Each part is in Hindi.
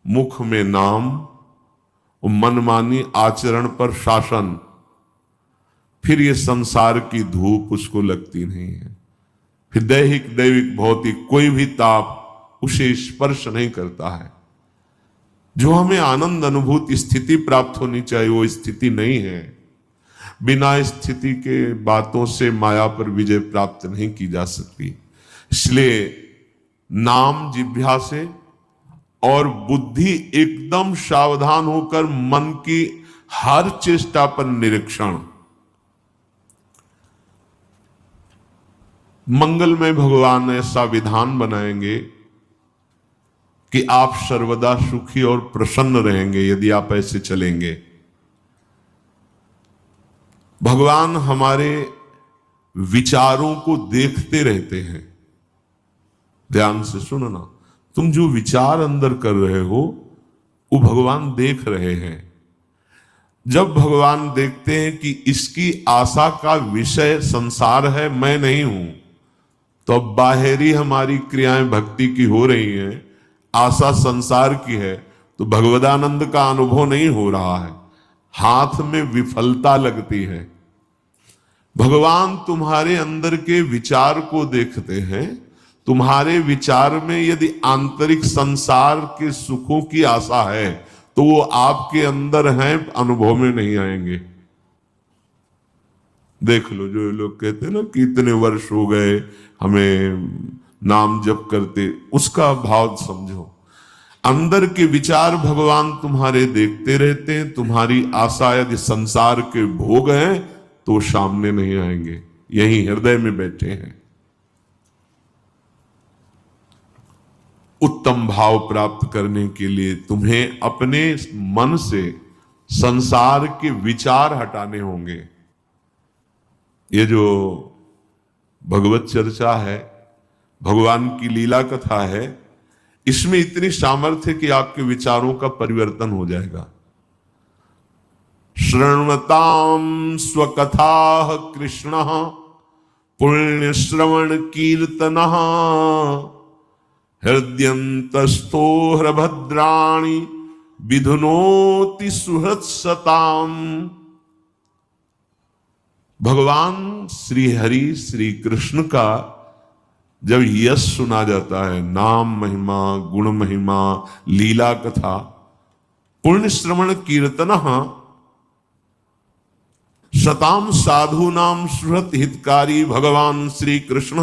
मुख में नाम और मनमानी आचरण पर शासन, फिर ये संसार की धूप उसको लगती नहीं है। फिर दैहिक दैविक भौतिक कोई भी ताप उसे स्पर्श नहीं करता है। जो हमें आनंद अनुभूति स्थिति प्राप्त होनी चाहिए वो स्थिति नहीं है। बिना स्थिति के बातों से माया पर विजय प्राप्त नहीं की जा सकती। इसलिए नाम जिह्वा से और बुद्धि एकदम सावधान होकर मन की हर चेष्टा पर निरीक्षण। मंगल में भगवान ऐसा विधान बनाएंगे कि आप सर्वदा सुखी और प्रसन्न रहेंगे यदि आप ऐसे चलेंगे। भगवान हमारे विचारों को देखते रहते हैं। ध्यान से सुनना, तुम जो विचार अंदर कर रहे हो वो भगवान देख रहे हैं। जब भगवान देखते हैं कि इसकी आशा का विषय संसार है, मैं नहीं हूं, तो अब बाहरी हमारी क्रियाएं भक्ति की हो रही हैं, आशा संसार की है, तो भगवदानंद का अनुभव नहीं हो रहा है, हाथ में विफलता लगती है। भगवान तुम्हारे अंदर के विचार को देखते हैं। तुम्हारे विचार में यदि आंतरिक संसार के सुखों की आशा है तो वो आपके अंदर हैं, अनुभव में नहीं आएंगे। देख लो, जो लोग कहते हैं ना कि इतने वर्ष हो गए हमें नाम जप करते, उसका भाव समझो। अंदर के विचार भगवान तुम्हारे देखते रहते हैं। तुम्हारी आशा यदि संसार के भोग हैं तो सामने नहीं आएंगे, यही हृदय में बैठे हैं। उत्तम भाव प्राप्त करने के लिए तुम्हें अपने मन से संसार के विचार हटाने होंगे। ये जो भगवत चर्चा है, भगवान की लीला कथा है, इसमें इतनी सामर्थ्य कि आपके विचारों का परिवर्तन हो जाएगा। शृण्वतां स्वकथा कृष्ण पुण्य श्रवण कीर्तनः हृदयंतस्थो हरभद्राणि विधुनोति सुहृत्सताम्। भगवान श्री हरि श्री कृष्ण का जब यश सुना जाता है, नाम महिमा, गुण महिमा, लीला कथा, पुण्य श्रवण कीर्तनः सताम साधु नाम सुहृत हितकारी। भगवान श्री कृष्ण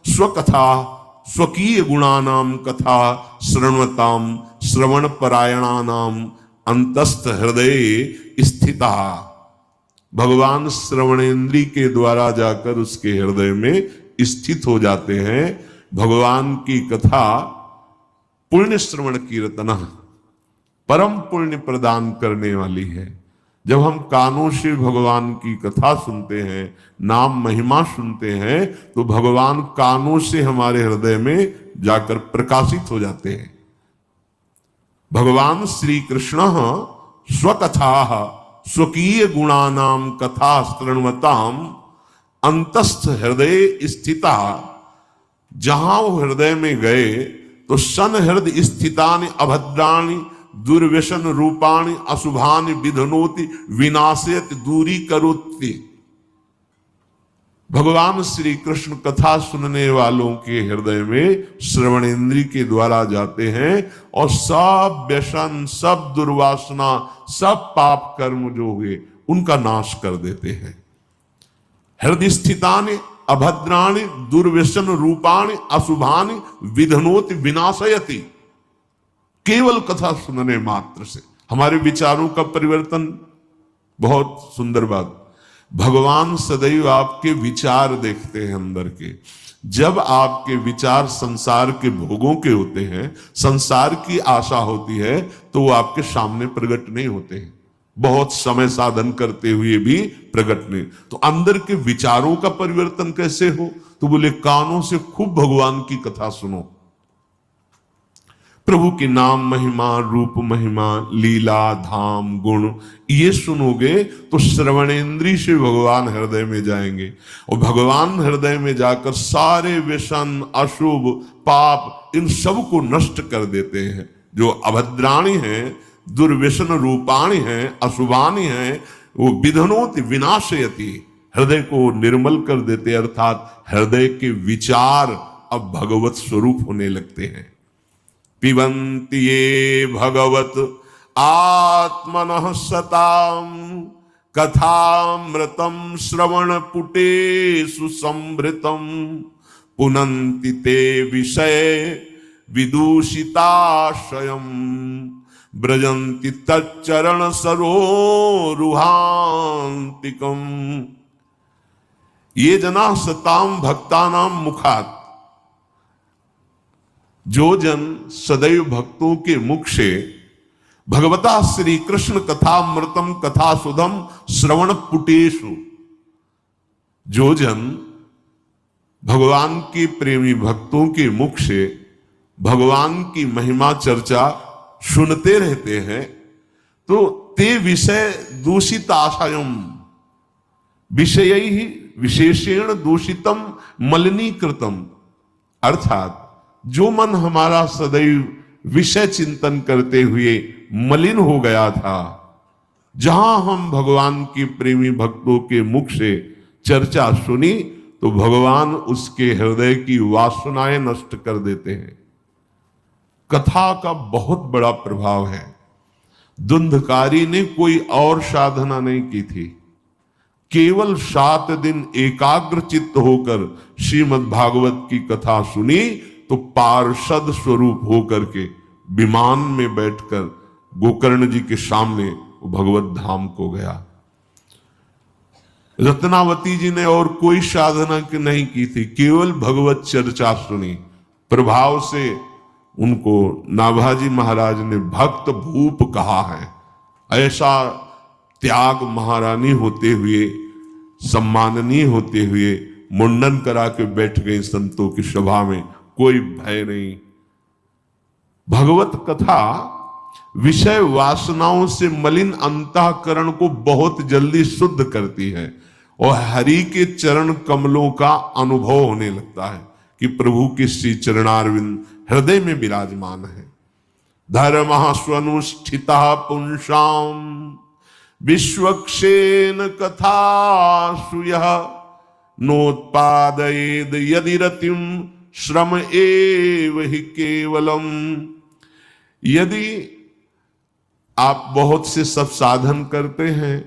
स्वकथा स्वकीय गुणानाम कथा श्रृण्वताम श्रवण परायणानाम अंतस्थ हृदय स्थिता। भगवान श्रवणेन्द्री के द्वारा जाकर उसके हृदय में स्थित हो जाते हैं। भगवान की कथा पुण्य श्रवण कीर्तन परम पुण्य प्रदान करने वाली है। जब हम कानों से भगवान की कथा सुनते हैं, नाम महिमा सुनते हैं, तो भगवान कानों से हमारे हृदय में जाकर प्रकाशित हो जाते हैं। भगवान श्री कृष्ण स्वकथा स्वकीय गुणानाम कथा शृण्वताम अंतस्थ हृदय स्थिता। जहां वो हृदय में गए तो सन हृदय स्थितानि अभद्राणि दुर्व्यसन रूपाणि अशुभानि विधनोति विनाशयति दूरी करोति। भगवान श्री कृष्ण कथा सुनने वालों के हृदय में श्रवणेन्द्री के द्वारा जाते हैं और सब व्यसन, सब दुर्वासना, सब पाप कर्म जो हुए उनका नाश कर देते हैं। हृदय स्थितानि अभद्राणि दुर्व्यसन रूपाणि अशुभानि विधनोति विनाशयति। केवल कथा सुनने मात्र से हमारे विचारों का परिवर्तन। बहुत सुंदर बात, भगवान सदैव आपके विचार देखते हैं अंदर के। जब आपके विचार संसार के भोगों के होते हैं, संसार की आशा होती है, तो वो आपके सामने प्रकट नहीं होते हैं। बहुत समय साधन करते हुए भी प्रकट नहीं। तो अंदर के विचारों का परिवर्तन कैसे हो? तो बोले कानों से खूब भगवान की कथा सुनो। प्रभु के नाम महिमा, रूप महिमा, लीला, धाम, गुण ये सुनोगे तो श्रवणेंद्री से भगवान हृदय में जाएंगे और भगवान हृदय में जाकर सारे व्यसन, अशुभ, पाप इन सब को नष्ट कर देते हैं। जो अभद्राणी हैं, दुर्व्यसन रूपाणी हैं, अशुभानी हैं, वो विधनोति विनाशयति, हृदय को निर्मल कर देते, अर्थात हृदय के विचार अब भगवत स्वरूप होने लगते हैं। पिबन्ति ये भगवत आत्मनः सताम कथामृतं श्रवणपुटेषु संभृतं पुनन्ति ते विषय विदूषिताशयम् ब्रजन्ति तच्चरण सरोरुहान्तिकम्। ये जना सताम भक्तानां मुखात्, जो जन सदैव भक्तों के मुख से भगवता श्री कृष्ण कथामृतम कथा सुधम श्रवण पुटेशु, जो जन भगवान के प्रेमी भक्तों के मुख से भगवान की महिमा चर्चा सुनते रहते हैं, तो ते विषय दूषित आशयम, विषय ही विशेषेण दूषितम मलिनीकृतम, अर्थात जो मन हमारा सदैव विषय चिंतन करते हुए मलिन हो गया था, जहां हम भगवान के प्रेमी भक्तों के मुख से चर्चा सुनी तो भगवान उसके हृदय की वासनाएं नष्ट कर देते हैं। कथा का बहुत बड़ा प्रभाव है। धुंधकारी ने कोई और साधना नहीं की थी, केवल 7 दिन एकाग्र चित्त होकर श्रीमद् भागवत की कथा सुनी तो पार्षद स्वरूप होकर के विमान में बैठकर गोकर्ण जी के सामने भगवत धाम को गया। रत्नावती जी ने और कोई साधना नहीं की थी, केवल भगवत चर्चा सुनी। प्रभाव से उनको नाभाजी महाराज ने भक्त भूप कहा है। ऐसा त्याग महारानी होते हुए, सम्माननीय होते हुए मुंडन करा के बैठ गई संतों की सभा में, कोई भय नहीं। भगवत कथा विषय वासनाओं से मलिन अंतःकरण को बहुत जल्दी शुद्ध करती है और हरि के चरण कमलों का अनुभव होने लगता है कि प्रभु के श्री चरणारविंद हृदय में विराजमान है। धर्मः स्वनुष्ठितः पुंसाम विश्वक्षेन कथासु यः नोत्पादयेद यदि रतिम श्रम एव हि केवलम। यदि आप बहुत से सब साधन करते हैं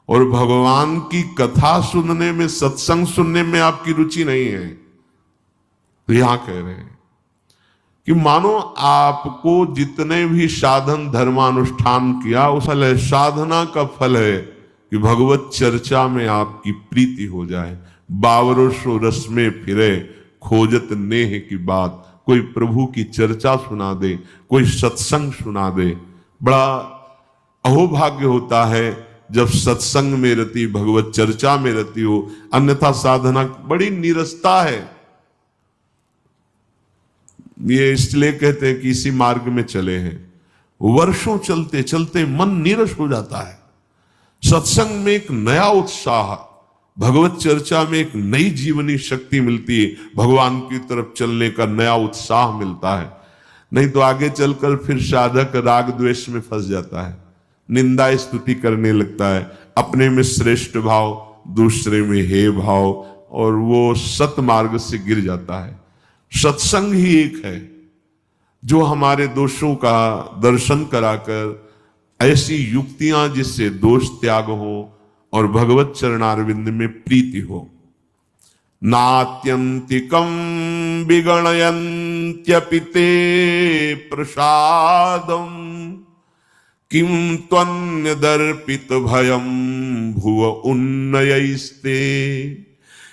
और भगवान की कथा सुनने में, सत्संग सुनने में आपकी रुचि नहीं है, तो यहां कह रहे हैं कि मानो आपको जितने भी साधन धर्मानुष्ठान किया उस फल है, साधना का फल है कि भगवत चर्चा में आपकी प्रीति हो जाए। बावरों रस में फिरे खोजत नेह की बात, कोई प्रभु की चर्चा सुना दे, कोई सत्संग सुना दे। बड़ा अहोभाग्य होता है जब सत्संग में रति, भगवत चर्चा में रति हो, अन्यथा साधना बड़ी नीरसता है। ये इसलिए कहते हैं कि इसी मार्ग में चले हैं, वर्षों चलते चलते मन नीरस हो जाता है। सत्संग में एक नया उत्साह, भगवत चर्चा में एक नई जीवनी शक्ति मिलती है, भगवान की तरफ चलने का नया उत्साह मिलता है। नहीं तो आगे चलकर फिर साधक राग द्वेष में फंस जाता है, निंदा स्तुति करने लगता है, अपने में श्रेष्ठ भाव, दूसरे में हे भाव, और वो सतमार्ग से गिर जाता है। सत्संग ही एक है जो हमारे दोषों का दर्शन कराकर ऐसी युक्तियां जिससे दोष त्याग हो और भगवत चरणारविंद में प्रीति हो। नात्यंतिकं विगणयन्त्यपि ते प्रसादं किं त्वन्यदर्पित भयं भुव उन्नयैस्ते।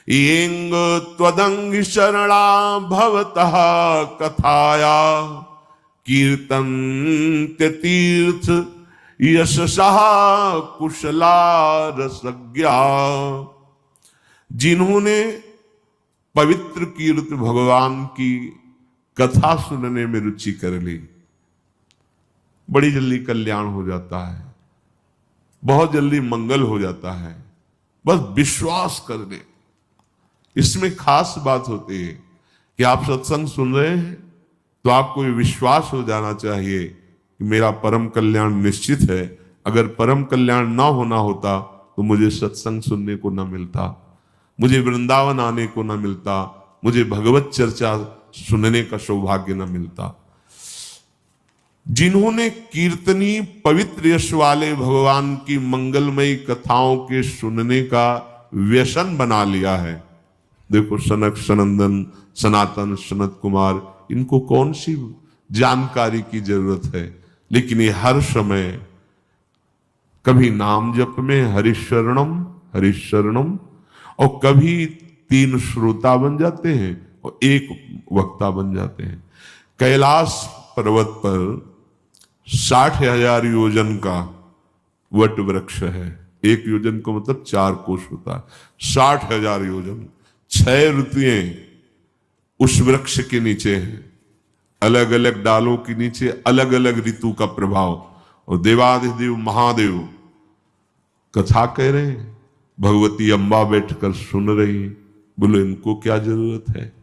येंग त्वदंग शरणा भवतः कथाया कीर्तन्त्य तीर्थ यशसः कुशला रसज्ञा। जिन्होंने पवित्र कीर्ति भगवान की कथा सुनने में रुचि कर ली, बड़ी जल्दी कल्याण हो जाता है, बहुत जल्दी मंगल हो जाता है। बस विश्वास कर दे। इसमें खास बात होती है कि आप सत्संग सुन रहे हैं तो आपको ये विश्वास हो जाना चाहिए कि मेरा परम कल्याण निश्चित है। अगर परम कल्याण ना होना होता तो मुझे सत्संग सुनने को ना मिलता, मुझे वृंदावन आने को ना मिलता, मुझे भगवत चर्चा सुनने का सौभाग्य ना मिलता। जिन्होंने कीर्तनी पवित्र यश वाले भगवान की मंगलमयी कथाओं के सुनने का व्यसन बना लिया है, देखो सनक सनंदन सनातन सनत कुमार, इनको कौन सी जानकारी की जरूरत है, लेकिन ये हर समय कभी नाम जप में हरिशरणम और कभी 3 श्रोता बन जाते हैं और 1 वक्ता बन जाते हैं। कैलाश पर्वत पर 60,000 योजन का वट वृक्ष है। 1 योजन का मतलब 4 कोश होता है। 60,000 योजन, 6 ऋतुएं उस वृक्ष के नीचे हैं, अलग अलग डालों के नीचे अलग अलग ऋतु का प्रभाव। और देवाधिदेव महादेव कथा कह रहे हैं, भगवती अम्बा बैठकर सुन रही। बोलो इनको क्या जरूरत है?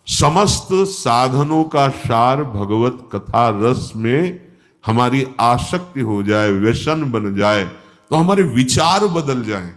समस्त साधनों का सार भगवत कथा रस में हमारी आसक्ति हो जाए, व्यसन बन जाए तो हमारे विचार बदल जाएं।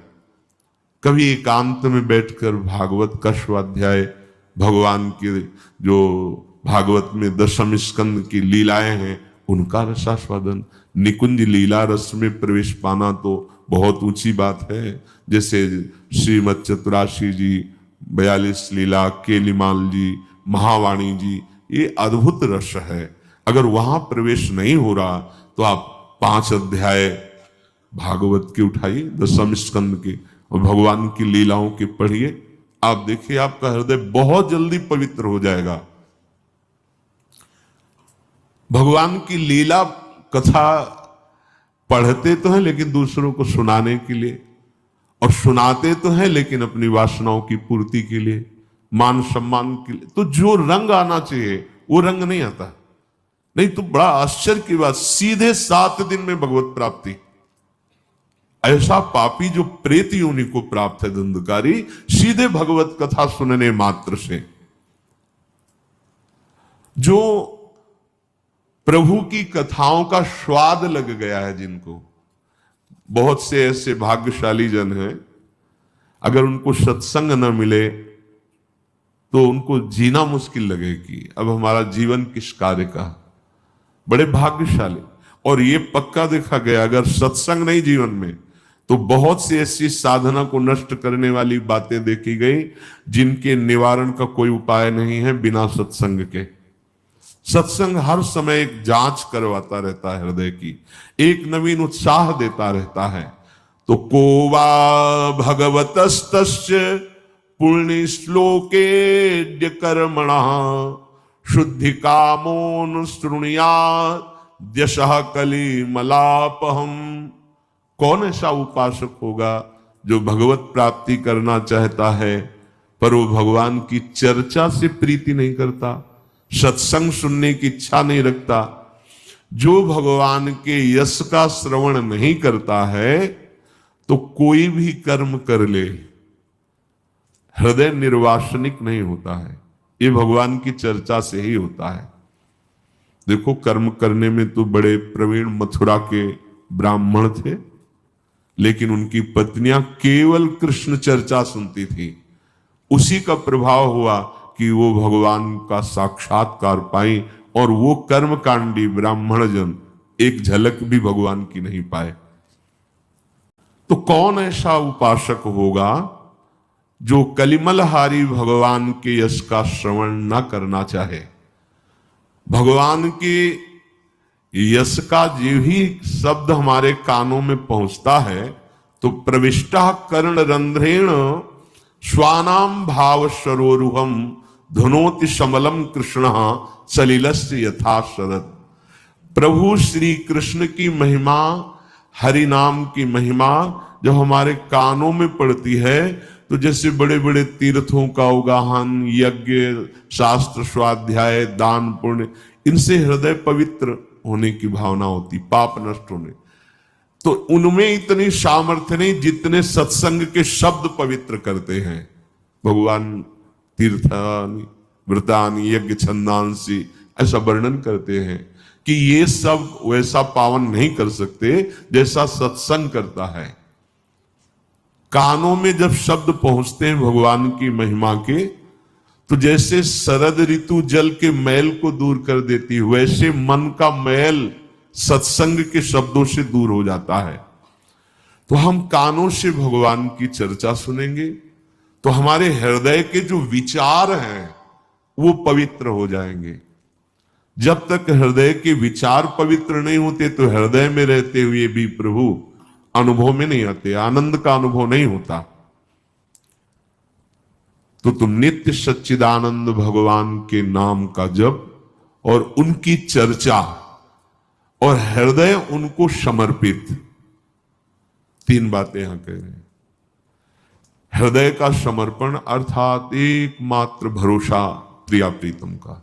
कभी एकांत में बैठकर भागवत का स्वाध्याय, भगवान के जो भागवत में 10वें स्कंद की लीलाएं हैं उनका रसास्वादन, निकुंज लीला रस में प्रवेश पाना तो बहुत ऊंची बात है। जैसे श्रीमद चतुराशी जी, 42 लीला, केलीमाल जी, महावाणी जी, ये अद्भुत रस है। अगर वहां प्रवेश नहीं हो रहा तो आप 5 अध्याय भागवत के उठाइए, 10वें स्कंद के, और भगवान की लीलाओं के पढ़िए। आप देखिए आपका हृदय बहुत जल्दी पवित्र हो जाएगा। भगवान की लीला कथा पढ़ते तो हैं लेकिन दूसरों को सुनाने के लिए, और सुनाते तो हैं लेकिन अपनी वासनाओं की पूर्ति के लिए, मान सम्मान के लिए। तो जो रंग आना चाहिए वो रंग नहीं आता। नहीं तो बड़ा आश्चर्य की बात, सीधे 7 दिन में भगवत प्राप्ति। ऐसा पापी जो प्रेत योनि को प्राप्त है धुंधकारी, सीधे भगवत कथा सुनने मात्र से। जो प्रभु की कथाओं का स्वाद लग गया है जिनको, बहुत से ऐसे भाग्यशाली जन हैं, अगर उनको सत्संग न मिले तो उनको जीना मुश्किल लगे कि अब हमारा जीवन किस कार्य का। बड़े भाग्यशाली। और ये पक्का देखा गया, अगर सत्संग नहीं जीवन में तो बहुत सी ऐसी साधना को नष्ट करने वाली बातें देखी गई जिनके निवारण का कोई उपाय नहीं है बिना सत्संग के। सत्संग हर समय एक जांच करवाता रहता है हृदय की, एक नवीन उत्साह देता रहता है। तो कोवा भगवतस्तस्य पुण्य श्लोके कर्मणः शुद्धि कामोन शृणुयात् यशः कलिमलापहम। कौन ऐसा उपासक होगा जो भगवत प्राप्ति करना चाहता है पर वो भगवान की चर्चा से प्रीति नहीं करता, सत्संग सुनने की इच्छा नहीं रखता, जो भगवान के यश का श्रवण नहीं करता है तो कोई भी कर्म कर ले हृदय निर्वासनिक नहीं होता है। ये भगवान की चर्चा से ही होता है। देखो कर्म करने में तो बड़े प्रवीण मथुरा के ब्राह्मण थे, लेकिन उनकी पत्नियां केवल कृष्ण चर्चा सुनती थी। उसी का प्रभाव हुआ कि वो भगवान का साक्षात्कार पाई, और वो कर्मकांडी ब्राह्मण जन एक झलक भी भगवान की नहीं पाए। तो कौन ऐसा उपासक होगा जो कलिमलहारी भगवान के यश का श्रवण न करना चाहे? भगवान के यश का जो ही शब्द हमारे कानों में पहुंचता है तो प्रविष्टा कर्ण रंध्रेण स्वानाम भाव सरोरुहम धुनोति समलम कृष्ण सलिलस्य यथा शरद। प्रभु श्री कृष्ण की महिमा, हरि नाम की महिमा जब हमारे कानों में पड़ती है तो जैसे बड़े बड़े तीर्थों का उगाहन, यज्ञ, शास्त्र स्वाध्याय, दान, पुण्य, इनसे हृदय पवित्र होने की भावना होती, पाप नष्ट होने। तो उनमें इतनी सामर्थ्य नहीं जितने सत्संग के शब्द पवित्र करते हैं। भगवान तीर्थानि व्रतानि यज्ञ छंदांसी ऐसा वर्णन करते हैं कि ये सब वैसा पावन नहीं कर सकते जैसा सत्संग करता है। कानों में जब शब्द पहुंचते हैं भगवान की महिमा के, तो जैसे शरद ऋतु जल के मैल को दूर कर देती है, वैसे मन का मैल सत्संग के शब्दों से दूर हो जाता है। तो हम कानों से भगवान की चर्चा सुनेंगे तो हमारे हृदय के जो विचार हैं वो पवित्र हो जाएंगे। जब तक हृदय के विचार पवित्र नहीं होते तो हृदय में रहते हुए भी प्रभु अनुभव में नहीं आते, आनंद का अनुभव नहीं होता। तो तुम नित्य सच्चिदानंद भगवान के नाम का जप और उनकी चर्चा और हृदय उनको समर्पित, तीन बातें यहां कह रहे हैं। हृदय का समर्पण अर्थात एकमात्र भरोसा प्रिया प्रीतम का।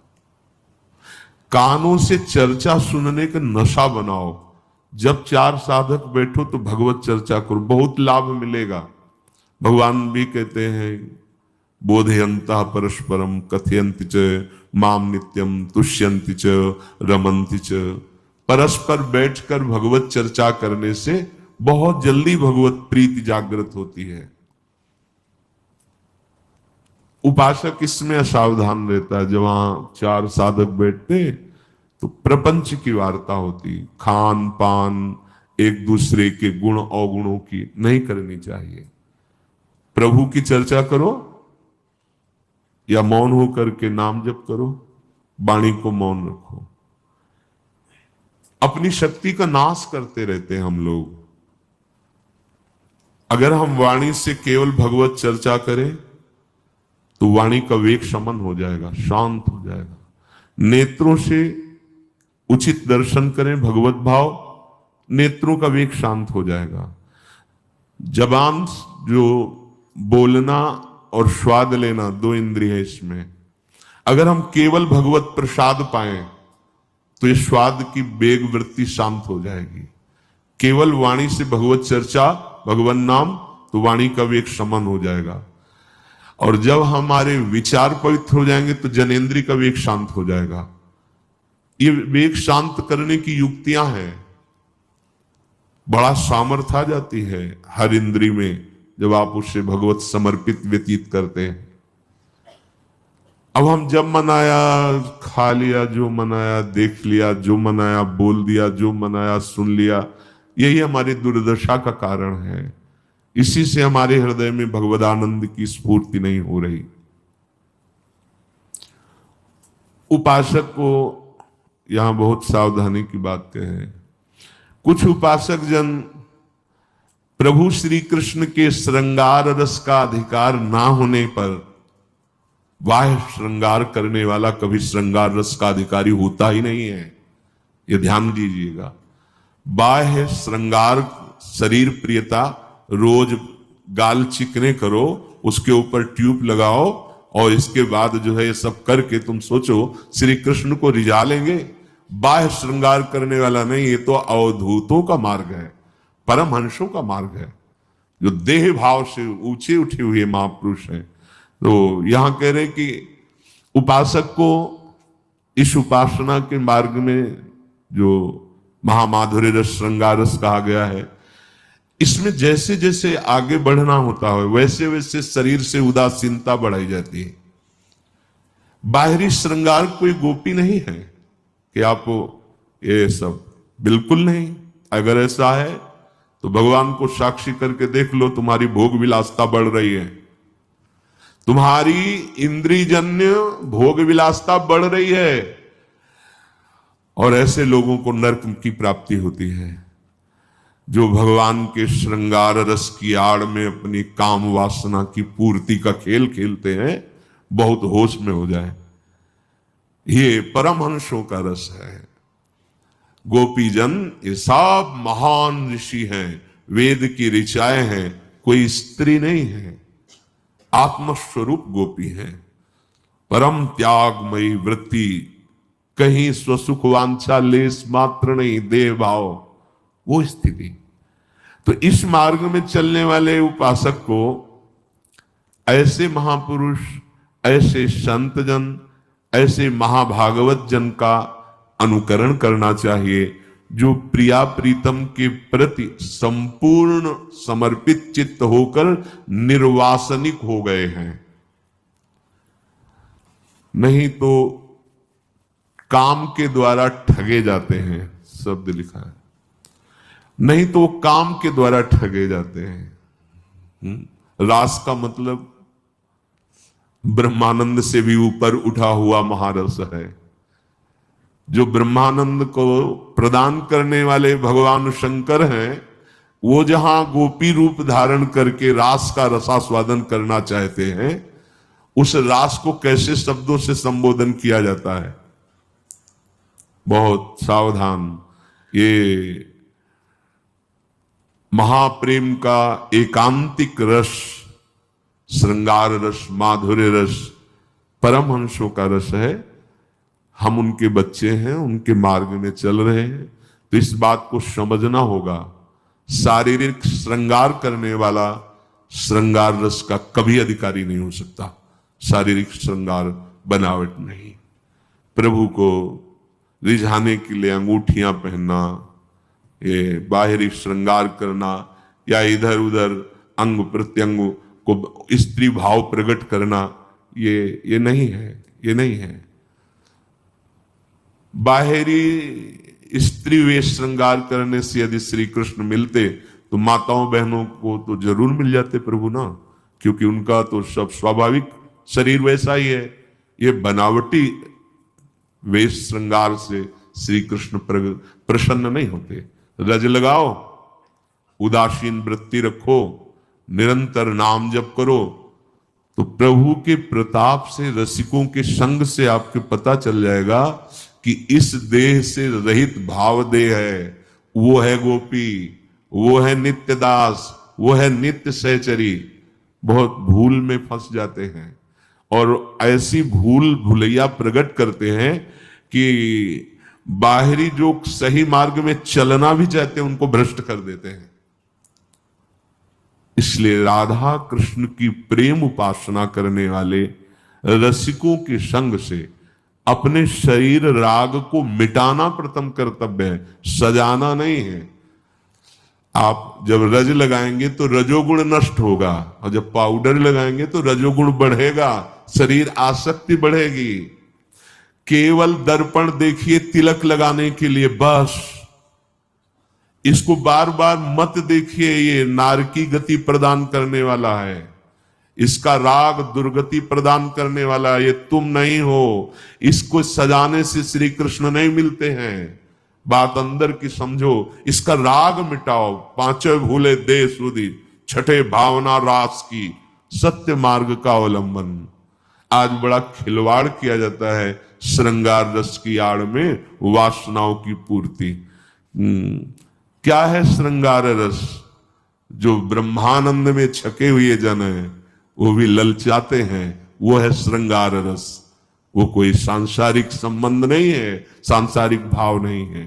कानों से चर्चा सुनने का नशा बनाओ। जब चार साधक बैठो तो भगवत चर्चा करो, बहुत लाभ मिलेगा। भगवान भी कहते हैं बोधयंतः परस्परम कथयन्ति च माम नित्यम तुष्यन्ति च रमन्ति च। परस्पर बैठकर भगवत चर्चा करने से बहुत जल्दी भगवत प्रीति जागृत होती है। उपासक इसमें असावधान रहता है। जब वहां चार साधक बैठते तो प्रपंच की वार्ता होती, खान पान, एक दूसरे के गुण अवगुणों की नहीं करनी चाहिए। प्रभु की चर्चा करो या मौन होकर के नाम जप करो, वाणी को मौन रखो। अपनी शक्ति का नाश करते रहते हैं हम लोग। अगर हम वाणी से केवल भगवत चर्चा करें तो वाणी का वेग शमन हो जाएगा, शांत हो जाएगा। नेत्रों से उचित दर्शन करें भगवत भाव, नेत्रों का वेग शांत हो जाएगा। जबान जो बोलना और स्वाद लेना, दो इंद्रिय है इसमें। अगर हम केवल भगवत प्रसाद पाएं तो ये स्वाद की वेग वृत्ति शांत हो जाएगी। केवल वाणी से भगवत चर्चा, भगवान नाम, तो वाणी का वेग शमन हो जाएगा। और जब हमारे विचार पवित्र हो जाएंगे तो जनेन्द्रिय का वेग शांत हो जाएगा। ये वेग शांत करने की युक्तियां हैं। बड़ा सामर्थ्य आ जाती है हर इंद्रिय में जब आप उससे भगवत समर्पित व्यतीत करते हैं। अब हम जब मनाया खा लिया, जो मनाया देख लिया, जो मनाया बोल दिया, जो मनाया सुन लिया, यही हमारी दुर्दशा का कारण है। इसी से हमारे हृदय में भगवदानंद की स्फूर्ति नहीं हो रही। उपासक को यहां बहुत सावधानी की बात कहें। कुछ उपासक जन प्रभु श्री कृष्ण के श्रृंगार रस का अधिकार ना होने पर बाह्य श्रृंगार करने वाला कभी श्रृंगार रस का अधिकारी होता ही नहीं है। यह ध्यान दीजिएगा। बाह्य श्रृंगार, शरीर प्रियता, रोज गाल चिकने करो, उसके ऊपर ट्यूब लगाओ और इसके बाद जो है ये सब करके तुम सोचो श्री कृष्ण को रिझा लेंगे। बाह्य श्रृंगार करने वाला नहीं, ये तो अवधूतों का मार्ग है, परमहंसों का मार्ग है, जो देह भाव से ऊंचे उठे हुए महापुरुष हैं। तो यहां कह रहे कि उपासक को इस उपासना के मार्ग में जो महामाधुर्य रस, श्रृंगार रस कहा गया है, इसमें जैसे जैसे आगे बढ़ना होता है वैसे वैसे शरीर से उदासीनता बढ़ाई जाती है। बाहरी श्रृंगार कोई गोपी नहीं है कि आपको ये सब, बिल्कुल नहीं। अगर ऐसा है तो भगवान को साक्षी करके देख लो, तुम्हारी भोग विलासता बढ़ रही है, तुम्हारी इंद्रियजन्य भोग विलासता बढ़ रही है, और ऐसे लोगों को नरक की प्राप्ति होती है जो भगवान के श्रृंगार रस की आड़ में अपनी काम वासना की पूर्ति का खेल खेलते हैं। बहुत होश में हो जाए, ये परमहंसों का रस है। गोपीजन ये सब महान ऋषि हैं, वेद की ऋचाएं हैं, कोई स्त्री नहीं है। आत्मस्वरूप गोपी हैं। परम त्यागमयी वृत्ति, कहीं स्वसुख वांछा लेस मात्र नहीं, देह भाव, वो स्थिति। तो इस मार्ग में चलने वाले उपासक को ऐसे महापुरुष, ऐसे संत जन, ऐसे महाभागवत जन का अनुकरण करना चाहिए, जो प्रिया प्रीतम के प्रति संपूर्ण समर्पित चित्त होकर निर्वासनिक हो गए हैं। नहीं तो काम के द्वारा ठगे जाते हैं, शब्द लिखा है, नहीं तो काम के द्वारा ठगे जाते हैं। रास का मतलब ब्रह्मानंद से भी ऊपर उठा हुआ महारस है। जो ब्रह्मानंद को प्रदान करने वाले भगवान शंकर हैं, वो जहां गोपी रूप धारण करके रास का रसास्वादन करना चाहते हैं, उस रास को कैसे शब्दों से संबोधन किया जाता है? बहुत सावधान। ये महाप्रेम का एकांतिक रस, श्रृंगार रस, माधुर्य रस, परमहंसों का रस है। हम उनके बच्चे हैं, उनके मार्ग में चल रहे हैं, तो इस बात को समझना होगा। शारीरिक श्रृंगार करने वाला श्रृंगार रस का कभी अधिकारी नहीं हो सकता। शारीरिक श्रृंगार बनावट नहीं। प्रभु को रिझाने के लिए अंगूठियां पहनना, ये बाहरी श्रृंगार करना, या इधर उधर अंग प्रत्यंग को स्त्री भाव प्रकट करना, ये नहीं है, ये नहीं है। बाहरी स्त्री वेश श्रृंगार करने से यदि श्री कृष्ण मिलते तो माताओं बहनों को तो जरूर मिल जाते प्रभु ना, क्योंकि उनका तो सब स्वाभाविक शरीर वैसा ही है। ये बनावटी वेश श्रृंगार से श्री कृष्ण प्रसन्न नहीं होते। रज लगाओ, उदासीन वृत्ति रखो, निरंतर नाम जप करो, तो प्रभु के प्रताप से, रसिकों के संग से आपके पता चल जाएगा कि इस देह से रहित भाव देह है, वो है गोपी, वो है नित्य दास, वो है नित्य सहचरी। बहुत भूल में फंस जाते हैं और ऐसी भूल भुलैया प्रकट करते हैं कि बाहरी जो सही मार्ग में चलना भी चाहते हैं उनको भ्रष्ट कर देते हैं। इसलिए राधा कृष्ण की प्रेम उपासना करने वाले रसिकों के संग से अपने शरीर राग को मिटाना प्रथम कर्तव्य है, सजाना नहीं है। आप जब रज लगाएंगे तो रजोगुण नष्ट होगा, और जब पाउडर लगाएंगे तो रजोगुण बढ़ेगा, शरीर आसक्ति बढ़ेगी। केवल दर्पण देखिए तिलक लगाने के लिए, बस। इसको बार बार मत देखिए, ये नारकी गति प्रदान करने वाला है, इसका राग दुर्गति प्रदान करने वाला, ये तुम नहीं हो। इसको सजाने से श्री कृष्ण नहीं मिलते हैं। बात अंदर की समझो, इसका राग मिटाओ। पांचों भूले दे सुधी, छठे भावना रास की, सत्य मार्ग का अवलंबन। आज बड़ा खिलवाड़ किया जाता है श्रृंगार रस की आड़ में, वासनाओं की पूर्ति। क्या है श्रृंगार रस? जो ब्रह्मानंद में छके हुए जन है वो भी ललचाते हैं, वो है श्रृंगार रस। वो कोई सांसारिक संबंध नहीं है, सांसारिक भाव नहीं है।